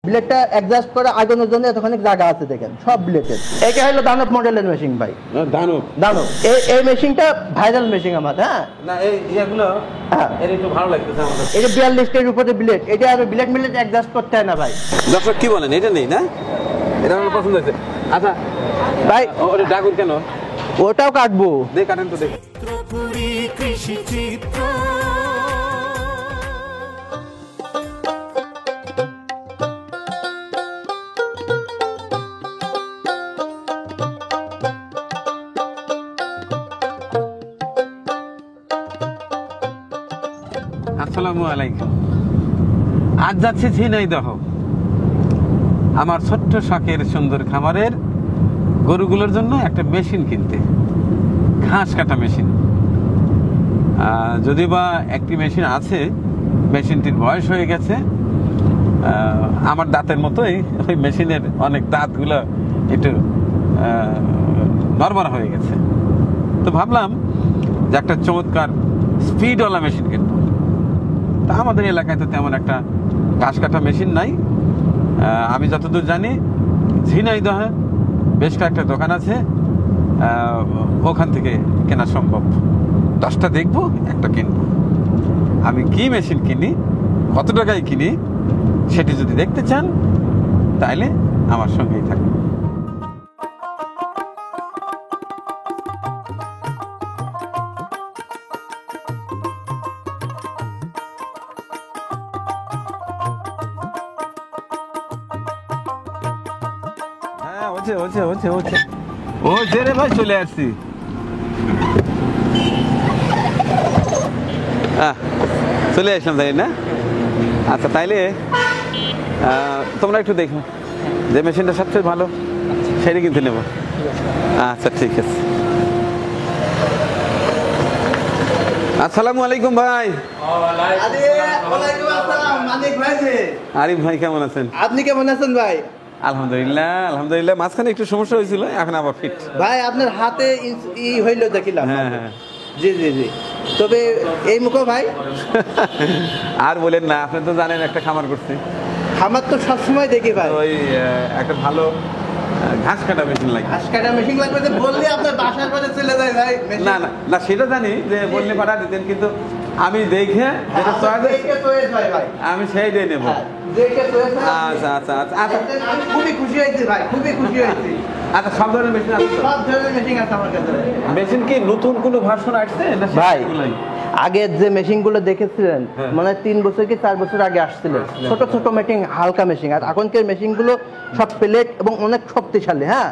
ব্লেডটা adjust করে আগানোর জন্য এতখানি জায়গা আছে দেখেন, সব ব্লেডের। এটা হলো দানব মডেলের মেশিন ভাই। দানব এই মেশিনটা ভাইরাল মেশিন আমার। হ্যাঁ না এই এগুলো হ্যাঁ এর একটু ভালো লাগতেছে আমাদের। এটা 42 এর উপরে ব্লেড, এটা আর ব্লেড অ্যাডজাস্ট করতে হয় না ভাই। দর্শক কি বলেন, এটা নেই না? এটা আমার পছন্দ হয়েছে। আচ্ছা ভাই ওটা ডাকুন কেন? ওটাও কাটবো, দেখ কাটেন তো দেখ। কৃষি চিত্র আসসালামু আলাইকুম। আজ যাচ্ছি ঝিনাইদহ, আমার ছোট্ট শখের সুন্দর খামারের গরুগুলোর জন্য একটা মেশিন কিনতে, ঘাস কাটা মেশিন। যদিও বা একটি মেশিন আছে, মেশিনটির বয়স হয়ে গেছে আমার দাঁতের মতোই। ওই মেশিনের অনেক দাঁতগুলো একটু নড়বড় হয়ে গেছে। তো ভাবলাম যে একটা চমৎকার স্পিডওয়ালা মেশিন কিনবো। তা আমাদের এলাকায় তো তেমন একটা ঘাস কাটা মেশিন নাই। আমি যতদূর জানি ঝিনাইদহে বেশ কয়েকটা দোকান আছে, ওখান থেকে কেনা সম্ভব। 10টা দেখবো, একটা কিনবো। আমি কি মেশিন কিনি, কত টাকায় কিনি, সেটি যদি দেখতে চান তাহলে আমার সঙ্গেই থাকবে। রে ভাই, চলে আসছি। চলে আসলাম তাই না? আচ্ছা তাইলে তোমরা একটু দেখো যে মেশিনটা সবচেয়ে ভালো সেটা কিনতে নেব। আচ্ছা ঠিক আছে। আসসালামু আলাইকুম ভাই। আরিফ ভাই কেমন আছেন? আপনি কেমন আছেন ভাই? আলহামদুলিল্লাহ আলহামদুলিল্লাহ। মাঝখানে একটু সমস্যা হয়েছিল, এখন আবার ফিট ভাই। আপনার হাতে হইলো দেখিলাম। হ্যাঁ হ্যাঁ জি জি জি। তবে এই মুখো ভাই আর বলেন না, আপনি তো জানেন একটা খামার করছি। খামার তো সবসময় দেখি ভাই। ওই একটা ভালো ঘাস কাটা মেশিন লাগে। ঘাস কাটা মেশিন লাগবে যে বললে আপনার বাসার পরে চলে যায় ভাই। না না না, সেটা জানি যে বললে পাঠা দিতেন, কিন্তু আমি দেখে যেটা চয়েস ভাই আমি সেইটাই নেব। আচ্ছা আচ্ছা আচ্ছা আচ্ছা, আমি খুবই খুশি হয়েছি ভাই, খুবই খুশি হয়েছি। আচ্ছা সব ধরনের মেশিন আছে? সব ধরনের মেশিন আছে আমার কাছে। মেশিন কি নতুন কোনো ভার্সন আসছে না ভাই? আগে যে মেশিন গুলো দেখেছিলেন মানে 3 বছর কি 4 বছর আগে আসছিলেন, ছোট ছোট মেশিন, হালকা মেশিন। আর এখনকার মেশিন গুলো সব প্লেট এবং অনেক শক্তিশালী। হ্যাঁ,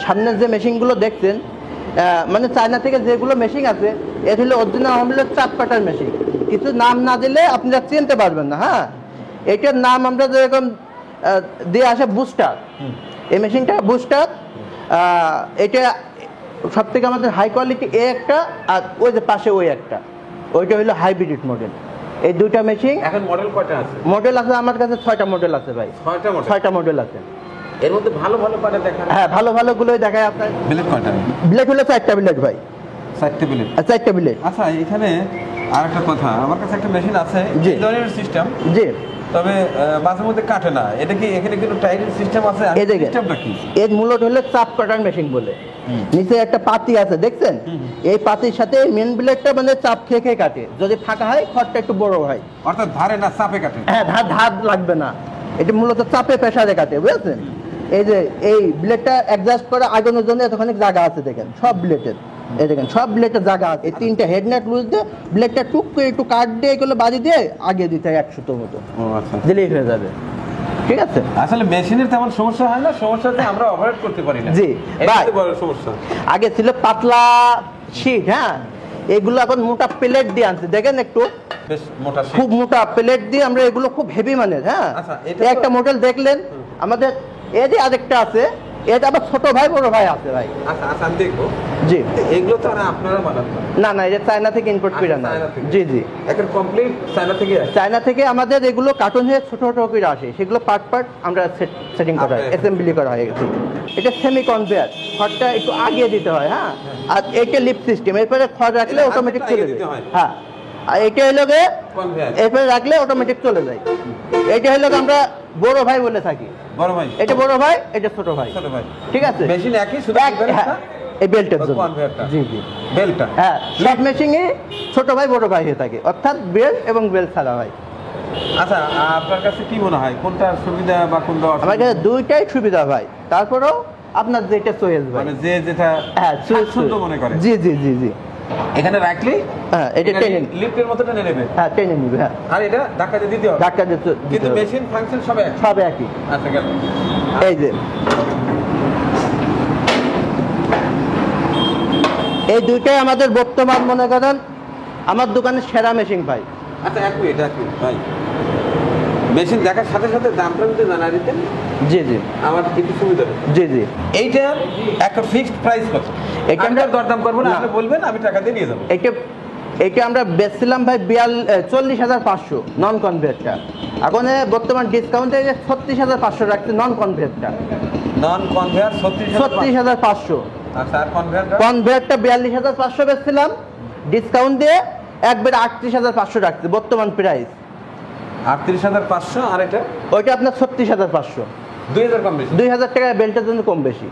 সামনের যে মেশিন গুলো দেখছেন মানে চায়না থেকে যেগুলো মেশিন আছে, এটা হলো অরিজিনাল আমলের চাপ কাটার মেশিন। কিছু নাম না দিলে আপনারা চিনতে পারবেন না। হ্যাঁ, এটার নাম আমরা যেরকম দিয়ে আসে বুস্টার, এই মেশিনটা বুস্টার। এটা সব থেকে আমাদের হাই কোয়ালিটি এ একটা, আর ওই যে পাশে ওই একটা, ওইটা হলো হাইব্রিড মডেল। এই দুইটা মেশিন। এখন মডেল কয়টা আছে? মডেল আছে আমার কাছে 6টা মডেল আছে ভাই। 6টা মডেল আছে। এর মধ্যে ভালো ভালো কয়টা দেখান? হ্যাঁ, ভালো ভালো গুলোই দেখায় আপনার। ব্লেড কয়টা? ব্লেড হলো 4টা ব্লেড ভাই। 4টা ব্লেড? 4টা ব্লেড। আচ্ছা এখানে আরেকটা কথা, আমার কাছে একটা মেশিন আছে এই ধরনের সিস্টেম। জি। তবে মাঝে মধ্যে কাটে না। এটা কি এখানে কিন্তু টাইটেল সিস্টেম আছে? সিস্টেমটা কি? এর মূলত হলো চাপ কাটার মেশিন বলে। নিচে একটা পাতি আছে দেখছেন, এই পাতির সাথে মেন ব্লেডটা মানে চাপ খেয়ে খেয়ে কাটে। যদি ফাঁকা হয় খড়টা একটু বড় হয়, অর্থাৎ ধারে না চাপে কাটে। হ্যাঁ, ধার লাগবে না। এটা মূলত চাপে প্রেসারে কাটে, বুঝেছেন? এই যে এই ব্লেডটা অ্যাডজাস্ট করে আগানোর জন্য এতখানি জায়গা আছে দেখেন, সব ব্লেডের। এই দেখেন সব ব্লেডের জায়গা আছে। এই 3টা হেডনেট লুজ দিয়ে ব্লেডটা টুক করে একটু কাট দিয়ে এগুলো বাজি দিয়ে আগে দিতে হয় 100 মতো। ও আচ্ছা, দিলেই হয়ে যাবে। ঠিক আছে। আসলে মেশিনের তেমন সমস্যা হয় না, সমস্যাতে আমরা অপারেট করতে পারি না। জি ভাই, বড় সমস্যা। আগে ছিল পাতলা শীট। হ্যাঁ, এগুলো এখন মোটা প্লেট দিয়ে আনছে দেখেন, একটু বেশ মোটা শীট, খুব মোটা প্লেট দিয়ে আমরা এগুলো খুব হেভি মানের। হ্যাঁ, আচ্ছা একটা মডেল দেখলেন আমাদের। এই যে আরেকটা আছে, এটা আবার ছোট ভাই বড় ভাই আছে ভাই। আচ্ছা আচ্ছা আমি দেখবো। জি, এগুলো তো আর আপনারা বানান না? না, এটা চায়না থেকে ইম্পোর্ট করে না। জি জি, এখন কমপ্লিট চায়না থেকে আসে। চায়না থেকে আমাদের এগুলো কার্টুন হয়ে ছোট ছোট করে আসে, সেগুলো পার্ট পার্ট আমরা সেটিং করা হয়, অ্যাসেম্বলি করা হয়। এটা সেমি কনভেয়ার, খড়টা একটু আগিয়ে দিতে হয়। হ্যাঁ, আর এটা লিফট সিস্টেম, এরপরে খড় রাখলে অটোমেটিক চলে যায়। হ্যাঁ, আর এটা হলো এরপরে রাখলে অটোমেটিক চলে যায়। এটা হলো আমরা বড় ভাই বলে থাকি। বড় ভাই, এটা বড় ভাই, এটা ছোট ভাই। ছোট ভাই, ঠিক আছে, মেশিন একই, শুধু হ্যাঁ, এই বেল্টের জন্য। জি জি, বেলটা, হ্যাঁ, সব মেশিনে ছোট ভাই বড় ভাই হয়ে থাকে, অর্থাৎ বেল এবং বেল ছাড়া ভাই। আচ্ছা, আপনার কাছে কি মনে হয় কোনটা সুবিধা বা কোনটা আমার অসুবিধা? কাছে দুইটাই সুবিধা ভাই, তারপরেও আপনার যেটা চয়েস ভাই, মানে যে যেটা হ্যাঁ স্বাচ্ছন্দ্য মনে করে। জি জি জি জি, এখানে রাখলি হ্যাঁ এটা টেনে, লিফটের মতো টেনে নেবে, হ্যাঁ টেনে নিবে, হ্যাঁ, আর এটা ধাক্কা দিয়ে দিতে হবে, ধাক্কা দিতে কিন্তু মেশিন ফাংশন সব এক। সব একই। আচ্ছা, গেল। এই যে এই দুইটাই আমাদের বর্তমান মনে করেন আমার দোকানের সেরা মেশিন ভাই। আচ্ছা, একই ভাই, মেশিন দেখার সাথে সাথে দামটা যদি জানা দিতেন জি জি, আমার একটু সুবিধা হতো। জি জি, এইটার একটা ফিক্সড প্রাইস কত? এটা আমরা আমরা দরদাম করবো না, না। আপনি বলবেন, আমি টাকা দিয়ে নিয়ে যাবো। এটা আমরা বেচছিলাম ভাই 40,500 নন কনভার্টটা, এখন বর্তমান ডিসকাউন্টে 36,500 রাখছে নন কনভার্টটা। নন কনভেয়ার 36,500, আচ্ছা, আর কনভেয়ার কনভার্টটা 42,500 বেচছিলাম, ডিসকাউন্ট দিয়ে একবার 38,500 রাখছে বর্তমান প্রাইস। 38,500, আর এটা ওইটা আপনার 36,500, 2000 কম বেশি। 2,000 টাকা বেল্টের জন্য কম বেশি,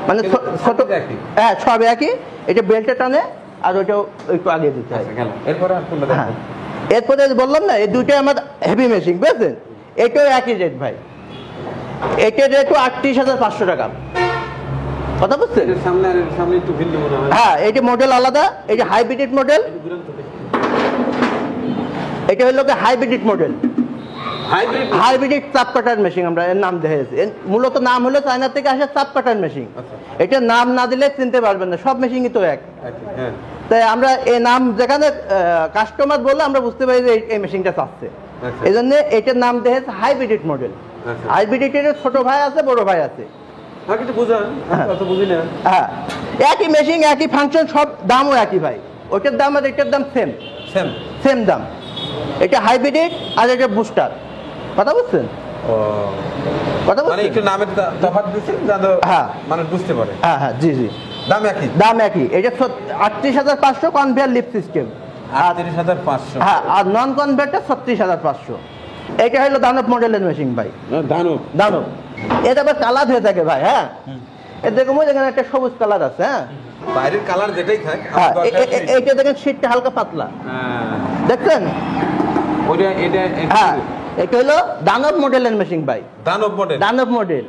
মানে কিন্তু ছোট, সবই একই। হ্যাঁ সব একই, এটা বেল্টে টানে আর ওইটাও একটু আগে দিতে হয়। আচ্ছা, গেল। এরপরে আর কোনটা হ্যাঁ, দেখবো? এরপরে বললাম না এই দুইটাই আমার হেভি মেশিন, বুঝছেন, এটাও একই রেট ভাই, এটার রেটও 38,500 টাকা, কথা বুঝছেন? এটার সামনে আর এর সামনে একটু ভিন্ন মনে হয়। হ্যাঁ, এটা মডেল আলাদা, এটা হাইব্রিড মডেল, এটা হলো হাইব্রিড মডেল, হাইব্রিড। হাইব্রিড চাপ কাটার মেশিন আমরা এর নাম দিয়েছি। মূলত নাম হলো চায়না থেকে আসে চাপ কাটার মেশিন। আচ্ছা। এটা নাম না দিলে চিনতে পারবেন না, সব মেশিনই তো এক। হ্যাঁ, তাই আমরা এই নাম যেখানে কাস্টমার বললে আমরা বুঝতে পারি যে এই মেশিনটা চাচ্ছে, আচ্ছা। এই জন্য এটার নাম দিয়েছে হাইব্রিড মডেল। আচ্ছা। হাইব্রিডের ছোট ভাই আছে, বড় ভাই আছে। আর কিছু বুঝান, হ্যাঁ। অত বুঝি না। হ্যাঁ, একই মেশিন, একই ফাংশন, সব দামও একই ভাই, ওটার দাম আর এটার দাম সেম, সেম। সেম দাম। এটা হাইব্রিড আর এটা বুস্টার, কথা বুঝছেন? ও, কথা মানে বুঝছেন? একটু নামের তফাৎ দিচ্ছেন যাতে হ্যাঁ। মানুষ বুঝতে পারে। হ্যাঁ হ্যাঁ, জি জি, দাম একই। দাম একই। এটা 38,500 কনভেয়ার লিফট সিস্টেম, 38,500। হ্যাঁ, আর নন কনভার্টার 36,500। এটা হলো দানব মডেলের মেশিন ভাই, দানব। দানব। এটা আবার কালার হয়ে থাকে ভাই, হ্যাঁ, এ দেখুন এখানে একটা সবুজ কালার আছে, হ্যাঁ, বাইরের কালার যেটাই থাক, হ্যাঁ, আমার দরকার নেই। এইটা দেখেন শীটটা হালকা পাতলা, হ্যাঁ, দেখছেন? ওইটা এটা হ্যাঁ, এটা হলো দানব মডেলের মেশিন ভাই, দানব মডেল। দানব মডেল।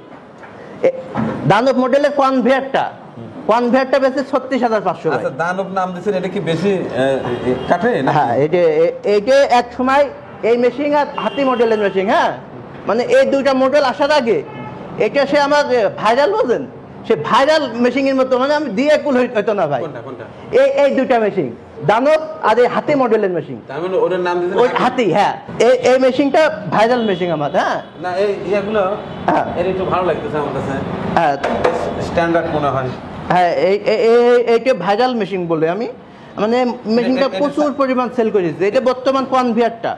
দানব মডেলের কনভেয়ারটা বেশি 36,500 ভাই। আচ্ছা, দানব নাম দিচ্ছেন, এটা কি বেশি কাটে না? হ্যাঁ, এইটা এক সময় এই মেশিন আর হাতি মডেলের মেশিন, হ্যাঁ, মানে এই দুইটা মডেল আসার আগে এটা সে আমার ভাইরাল, বোঝেন, সে ভাইরাল মেশিনের মতো, মানে আমি দিয়ে কুল হইতো না ভাই। কোনটা কোনটা? এই দুইটা মেশিন, দানব আর এই হাতি মডেলের মেশিন, তার মানে ওটার নাম দিচ্ছেন ওই হাতি। হ্যাঁ, এই মেশিনটা ভাইরাল মেশিন আমার, হ্যাঁ না, এই ইয়েগুলো হ্যাঁ এর একটু ভালো লাগতেছে আমার কাছে, হ্যাঁ স্ট্যান্ডার্ড মনে হয়। হ্যাঁ, এইটা ভাইরাল মেশিন বলে আমি, মানে মেশিনটা প্রচুর পরিমাণ সেল করেছি। এটা বর্তমান কনভেয়ারটা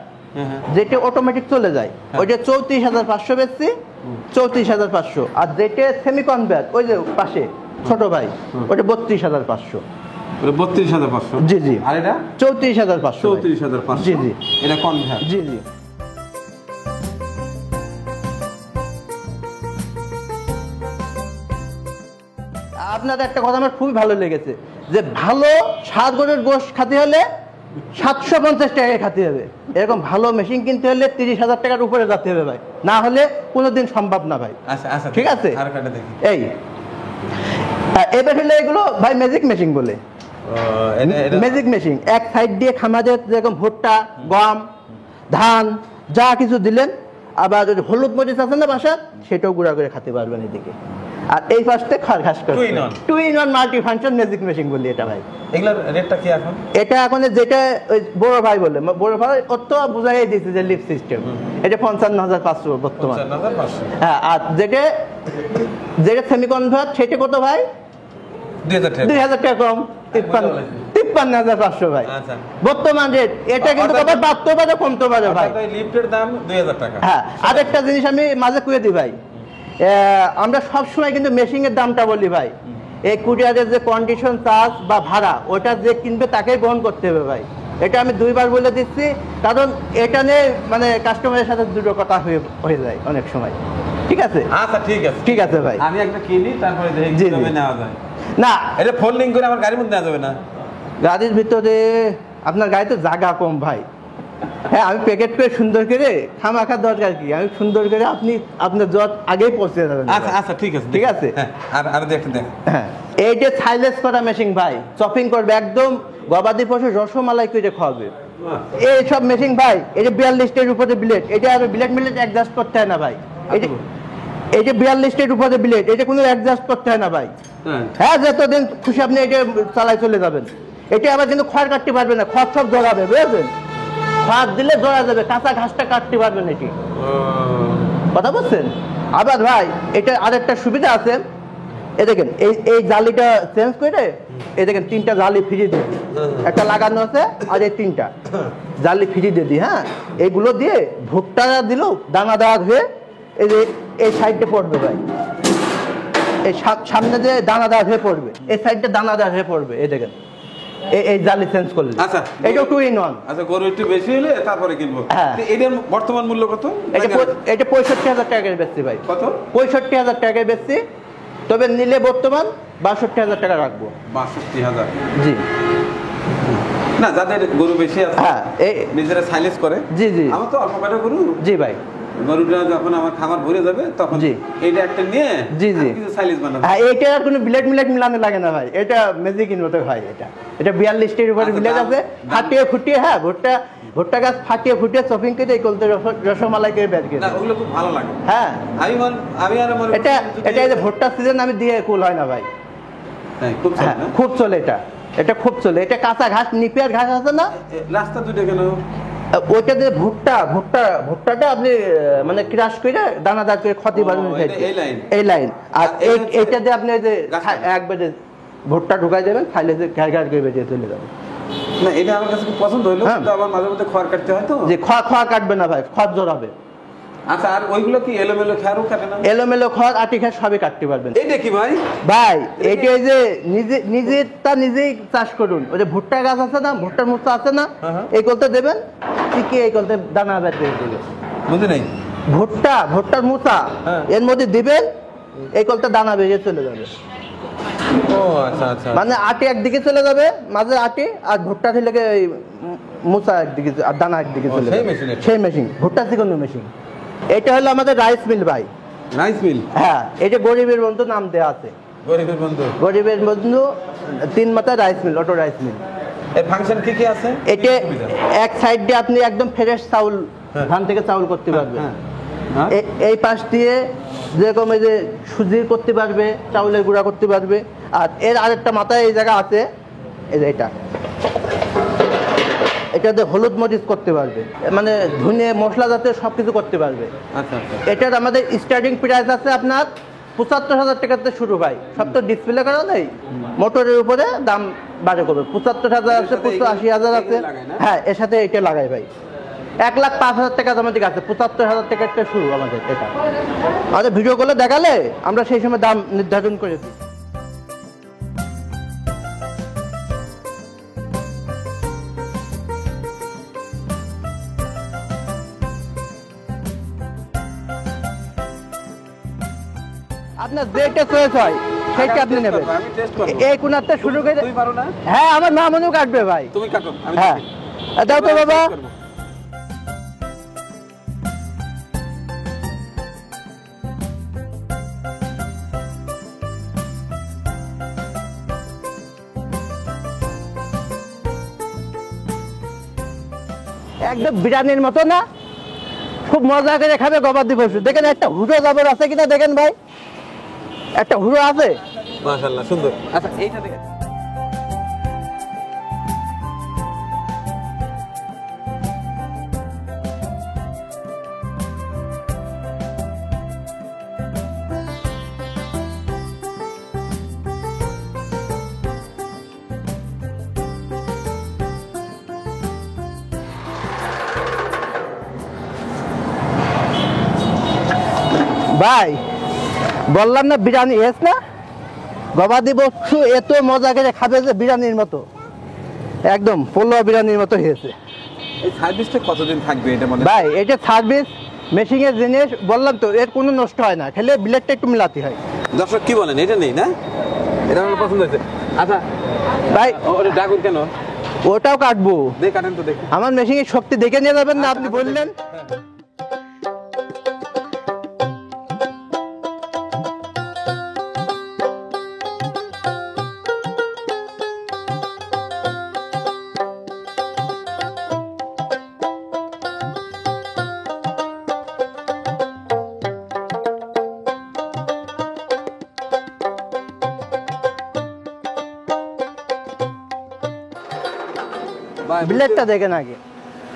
যেটা অটোমেটিক চলে যায়, ওইটা 34,500 বেচছি, 34,500। আর যেটা সেমি কনভেয়ার ওই যে পাশে ছোট ভাই, ওটা 32,500। 32,500। জি জি, আর এটা 34,500। 34,500। জি জি, এটা কনভেয়ার। জি জি। আপনাদের একটা কথা আমার খুবই ভালো লেগেছে, যে ভালো সাগরের গোশ খেতে হলে 750 টাকায় খেতে হবে। এরকম ভালো মেশিন কিনতে হলে 30,000 টাকার উপরে যেতে হবে ভাই, না হলে কোনোদিন সম্ভব না ভাই। আচ্ছা আচ্ছা, ঠিক আছে, আর কাটা দেখি। এই এবার হলে এগুলো ভাই ম্যাজিক মেশিন বলে। ম্যাজিক মেশিন এক সাইড দিয়ে খামারে যেরকম ভুট্টা, গম, ধান যা কিছু দিলেন, আবার হলুদ মরিচ আছে না বাসার, সেটাও গুঁড়া করে খেতে পারবেন এদিকে। আর এই পাশে খাস করে two in one multi function magic machine বলি এটা ভাই। এগুলোর রেটটা কি এখন? এটা এখন যেটা ওই বড় ভাই বলে, বড় ভাই অত বুঝাই দিয়েছে যে লিফট সিস্টেম, এটা 55,500 বর্তমান। 55,500। হ্যাঁ, আর যেটা সেমি কনভার্ট সেটা কত ভাই? 2,000 টাকা কম, 53,500 ভাই বর্তমান রেট। এটা কিন্তু আবার বাড়তে পারে, কমতে পারে ভাই। লিফটের দাম 2,000 টাকা। হ্যাঁ, আরেকটা জিনিস আমি মাঝে কুয়ে দিই ভাই, আমরা সব সময় কিন্তু মেশিনের দামটা বলি ভাই, এই কুরিয়ারের যে কন্ডিশন চার্জ বা ভাড়া, ওটা যে কিনবে তাকেই বহন করতে হবে ভাই। এটা আমি 2বার বলে দিচ্ছি, কারণ এটা নিয়ে মানে কাস্টমারের সাথে দুটো কথা হয়ে যায় অনেক সময়। ঠিক আছে? আচ্ছা ঠিক আছে, ঠিক আছে ভাই। আমি একটা কিনি, তারপরে দেখি জি, কিভাবে জি। নেওয়া যায়। না, এটা ফোল্ডিং করে আমার গাড়ির মধ্যে নেওয়া যাবে না? গাড়ির ভিতরে আপনার গাড়িতে জায়গা কম ভাই। হ্যাঁ, আমি প্যাকেট করে সুন্দর করে খামাখার দরকার কি, আমি সুন্দর করে আপনি আপনার জট আগেই পৌঁছে যাবেন। আচ্ছা আচ্ছা ঠিক আছে, ঠিক আছে। হ্যাঁ, আর দেখতে দেখ। হ্যাঁ, এইটা সাইলেন্স করা মেশিন ভাই, চপিং করবে একদম গবাদি পশু রসমালাই করে খাওয়াবে। এই সব মেশিন ভাই, এই যে 42 উপরে ব্লেড, এটা আর ব্লেড মিলেট অ্যাডজাস্ট করতে হয় না ভাই। এই যে 42 উপরে ব্লেড, এটা কোনো অ্যাডজাস্ট করতে হয় না ভাই। হ্যাঁ, যতদিন খুশি আপনি এটা চালাই চলে যাবেন। এটা আবার কিন্তু খড় কাটতে পারবে না, খড় সব জড়াবে, বুঝলেন? খড় দিলে জড়া যাবে, কাঁচা ঘাসটা কাটতে পারবেন এটি। কথা বলছেন? আবার ভাই এটা আরেকটা সুবিধা আছে, এই দেখেন এই জালিটা চেঞ্জ করে এই দেখেন 3টা জালি ফ্রি দিয়ে দিই, একটা লাগানো আছে আর এই 3টা জালি ফ্রি দিয়ে দিই। হ্যাঁ, এইগুলো দিয়ে ভুট্টা দিলেও দানাদার হয়ে এই যে এই সাইডে পড়বে ভাই, এই সামনে যে দানাদার হয়ে পড়বে, এই সাইডটা দানাদার হয়ে পড়বে। এই দেখেন এই জালি চেঞ্জ করলে। আচ্ছা, এটা 2 in 1। আচ্ছা, গরু একটু বেশি হলে তারপরে কিনবো। হ্যাঁ। এটার বর্তমান মূল্য কত? এটা 65,000 টাকায় বেচছি ভাই। কত? 65,000 টাকায় বেচছি, তবে নিলে বর্তমান 62,000 টাকা রাখবো। 62,000? জি। না, যাদের গরু বেশি আছে, হ্যাঁ, নিজেরা সাইলেন্স করে। জি জি আমার তো অল্প কটা গরু। জি ভাই। গরুটা যখন আমার খামার ভরে যাবে তখন জি। এইটা একটা নিয়ে জি জি কিছু সাইলেন্স বানাবো। হ্যাঁ, এটা আর কোনো ব্লেড মিলানো লাগে না ভাই, এটা ম্যাজিকের মতো হয়। এটা 42 উপরে আচ্ছা, ব্লেড আছে, ফাটিয়ে ফুটিয়ে, হ্যাঁ, ভুট্টা গাছ ফাটিয়ে ফুটিয়ে চপিং করে এই কলতে রসমালাই করে বের করে। না, ওগুলো খুব ভালো লাগে। হ্যাঁ, আমি আর আমার এটা এই যে ভুট্টা সিজন আমি দিয়ে কুল হয় না ভাই। হ্যাঁ, খুব চলে হ্যাঁ, না? খুব চলে এটা খুব চলে। এটা কাঁচা ঘাস, নিপিয়ার ঘাস আছে না, রাস্তা দুটো কেন? ওইটা যে ভুট্টাটা আপনি মানে ক্রাশ করে দানাদার করে ক্ষতি পারবেন। এই লাইন আর এইটা দিয়ে আপনি ওই যে একবারে ভুট্টা ঢুকাই দেবেন, খাইলে যে ঘাড় করে বেরিয়ে চলে যাবে। না, এটা আমার কাছে খুব পছন্দ হলো, হ্যাঁ। কিন্তু আমার মাঝে মধ্যে খড় কাটতে হয় তো। যে খড় কাটবে না ভাই, খড় জড়াবে। আচ্ছা, আর ওইগুলো কি এলোমেলো খেয়ারও কাটে না? এলোমেলো খড়, আটি খড় সবই কাটতে পারবেন। এইটা কি ভাই? ভাই এইটা ওই যে নিজেই চাষ করুন। ওই যে ভুট্টা গাছ আছে না, ভুট্টার মুচা আছে না, এই কলতে দেবেন, ঠিকই এই কলতে দানা বের করে দেবেন। বুঝি নাই? ভুট্টার মুচা হ্যাঁ। এর মধ্যে দিবেন, এই কলতে দানা বেরিয়ে চলে যাবে। ও আচ্ছা আচ্ছা। মানে আটি একদিকে চলে যাবে, মাঝে আটি, আর ভুট্টা থেকে ওই মুচা একদিকে আর দানা একদিকে চলে সেই যাবে। মেশিন এটা? সেই মেশিন, ভুট্টা চিকন মেশিন। এটা হলো আমাদের রাইস মিল ভাই। Rice mill? হ্যাঁ, এটা গরিবের বন্ধু নাম দেওয়া আছে। গরিবের বন্ধু? গরিবের বন্ধু 3 মাথা rice mill, auto rice mill. এর ফাংশন কি কি আছে? এটা এক সাইড দিয়ে আপনি একদম ফ্রেশ চাউল, ধান থেকে চাউল করতে পারবেন। হ্যাঁ। এই পাশ দিয়ে যেরকম এই যে সুজি করতে পারবে, চাউলের গুঁড়া করতে পারবে। আর এর আরেকটা মাথায় এই জায়গা আছে, এই যে এটাতে হলুদ মরিচ করতে পারবে, মানে ধনে মশলা জাতীয় সবকিছু করতে পারবে। আচ্ছা আচ্ছা। এটার আমাদের স্টার্টিং প্রাইস আছে আপনার 75,000 টাকাতে শুরু ভাই। সব তো ডিসপ্লে করা নেই, মোটরের উপরে দাম বাড়ে করবে। 75,000 আছে, 80,000 আছে। হ্যাঁ, এর সাথে এটা লাগাই ভাই। 1,05,000 টাকা আমাদের আছে, 75,000 টাকার শুরু আমাদের। এটা আমাদের ভিডিও কলে দেখালে আমরা সেই সময় দাম নির্ধারণ করেছি। আপনার যেটা চয়েস হয় সেটা আপনি নেবেন। আমি টেস্ট করব। এই কোনারটা শুরু করে। তুমি পারো না? হ্যাঁ, আমার মামুনও কাটবে ভাই। তুমি কাটো, আমি হ্যাঁ, দেখি। দাও তো বাবা। টেস্ট করব। একদম বিরিয়ানির মতো না, খুব মজা করে খাবে গবাদি পশু। দেখেন একটা হুড়ো জাবর আছে কিনা, দেখেন ভাই, একটা হুড়ো আছে। মাশাআল্লাহ, সুন্দর। আচ্ছা, এইটা দেখেন। ভাই বললাম না বিরিয়ানি এস না, গবাদি পশু এত মজা করে খাবে যে বিরিয়ানির মতো। একদম পোলোয়া বিরিয়ানির মতো হয়েছে এই সার্ভিসটা কতদিন থাকবে এটা মানে? ভাই এটা সার্ভিস মেশিনের জিনিস বললাম তো, এর কোনো নষ্ট হয় না, খেলে ব্লেডটা একটু মিলাতে হয়। দর্শক কি বলেন, এটা নেই না? এটা আমার পছন্দ হয়েছে। আচ্ছা ভাই ওটা ডাকুন কেন? ওটাও কাটবো, দেখে কাটেন তো দেখি। আমার মেশিনের শক্তি দেখে নিয়ে যাবেন না, আপনি বললেন। ভাই ব্লেডটা দেখেন আগে,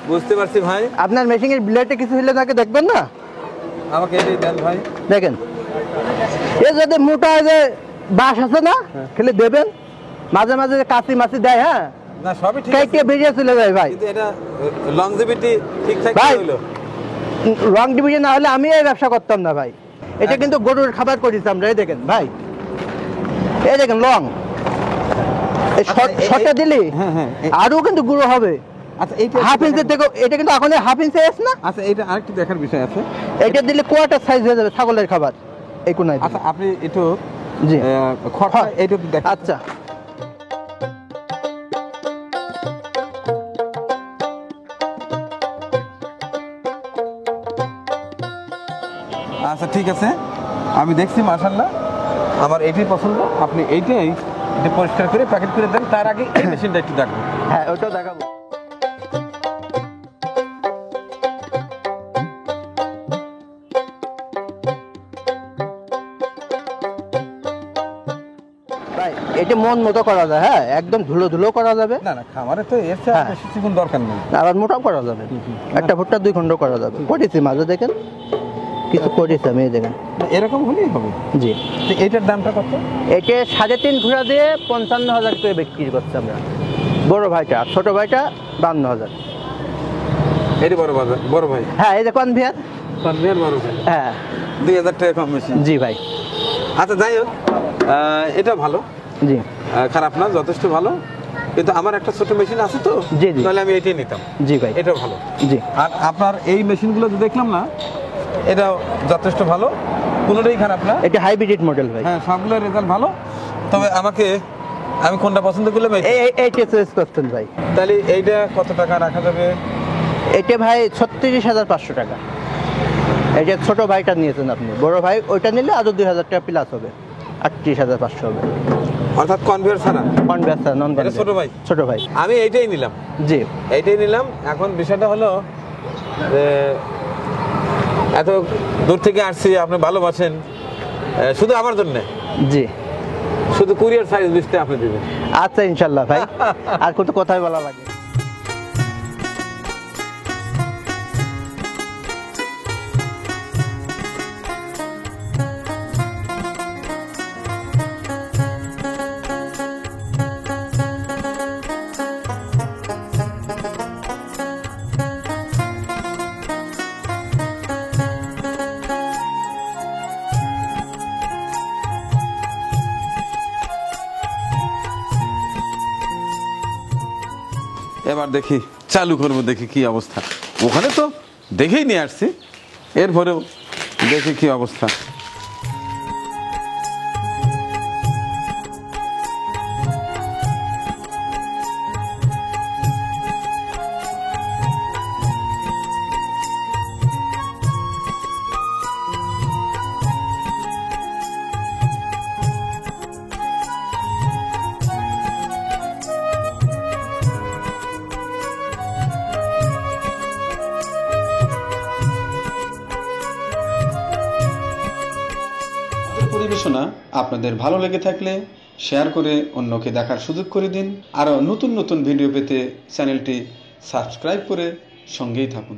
বুঝতে পারছি ভাই, আপনার মেশিনের ব্লেডে কিছু হলে তাকে দেখবেন না। আমাকে এটাই দেন ভাই। দেখেন এ যদি মোটা যে বাঁশ আছে না, খেলে দেবেন, মাঝে মাঝে যে কাঁচি মাছি দেয়, হ্যাঁ না সবই ঠিক আছে, কাইটে বেরিয়ে চলে যায় ভাই। কিন্তু এটা লংজিভিটি ঠিকঠাক ভাই, হলো। রং ডিভিশন না হলে আমি এই ব্যবসা করতাম না ভাই। এটা কিন্তু গরুর খাবার করেছি আমরা, এই দেখেন ভাই, এই দেখেন লং, এই শর্টে দিলি আরো কিন্তু গুঁড়ো হবে। আচ্ছা এইটা হাফ ইঞ্চি থেকে এটা কিন্তু এখন হাফ ইঞ্চি আছে না, আচ্ছা এটা আরেকটু দেখার বিষয় আছে। এটা দিলে কোয়ার্টার সাইজ হয়ে যাবে ছাগলের খাবার এই কোনায়। আচ্ছা আপনি একটু জি খড়টা এইটু দেখেন। আচ্ছা আচ্ছা ঠিক আছে, আমি দেখছি মাশাআল্লাহ আমার এইটাই পছন্দ। আপনি এইটাই এটা পরিষ্কার করে প্যাকেট করে দেন, তার আগে এই মেশিনটা একটু দেখবো। হ্যাঁ ওটাও দেখাবো। ভাই এটা মন মতো করা যায়, হ্যাঁ একদম ধুলো ধুলো করা যাবে, না না খামারে তো এর চেয়ে আর হ্যাঁ। বেশি চিকন দরকার নেই। আবার মোটাও করা যাবে, একটা ভুট্টা 2 খণ্ড করা যাবে। করেছি মাঝে দেখেন কিছু করেছি আমি, এই দেখেন। না, এরকম হলেই হবে। জি তো এইটার দামটা কত? এটা 3.5 ঘোড়া দিয়ে 55,000 করে বিক্রি করছি আমরা। বড় ভাইটা, আর ছোট ভাইটা 52,000। এটি বড় বাজার, বড় ভাই। হ্যাঁ এই যে কনভেয়ার। কনভেয়ার বড় ভাই। হ্যাঁ 2000 টাকা কম বেশি। জি ভাই। আচ্ছা যাই হোক, এটা ভালো, জি খারাপ না, যথেষ্ট ভালো। কিন্তু আমার একটা ছোট মেশিন আছে তো, জি, জি। তাহলে আমি এটাই নিতাম। জি ভাই। এটাও ভালো। জি আর আপনার এই মেশিনগুলো যে দেখলাম না, এটাও যথেষ্ট ভালো, কোনোটাই খারাপ না। এটা হাইব্রিড মডেল ভাই। হ্যাঁ সবগুলোর রেজাল্ট ভালো। তবে আমি কোনটা পছন্দ করলাম এইটা চয়েস করতেন ভাই। তাহলে এইটা কত টাকা রাখা যাবে? এটা ভাই 36,500 টাকা। এই যে ছোট ভাইটা নিয়েছেন আপনি, বড় ভাই ওইটা নিলে আরো 2,000 টাকা প্লাস হবে, 38,500 হবে। অর্থাৎ কনভেয়ার ছাড়া? কনভার্সার নন এটা ছোট ভাই? ছোট ভাই। আমি এইটাই নিলাম। জি এইটাই নিলাম। এখন বিষয়টা হলো যে এত দূর থেকে আসছি, আপনি ভালোবাসেন, শুধু আমার জন্য, জি শুধু কুরিয়ার সাইজ লিস্টে আপনি দিবেন। আচ্ছা ইনশাল্লাহ ভাই, আর কত কথাই বলা লাগে। এবার দেখি চালু করবো, দেখি কি অবস্থা। ওখানে তো দেখেই নিয়ে আসছি, এরপরেও দেখি কি অবস্থা। পরিবেশনা আপনাদের ভালো লেগে থাকলে শেয়ার করে অন্যকে দেখার সুযোগ করে দিন। আরও নতুন নতুন ভিডিও পেতে চ্যানেলটি সাবস্ক্রাইব করে সঙ্গেই থাকুন।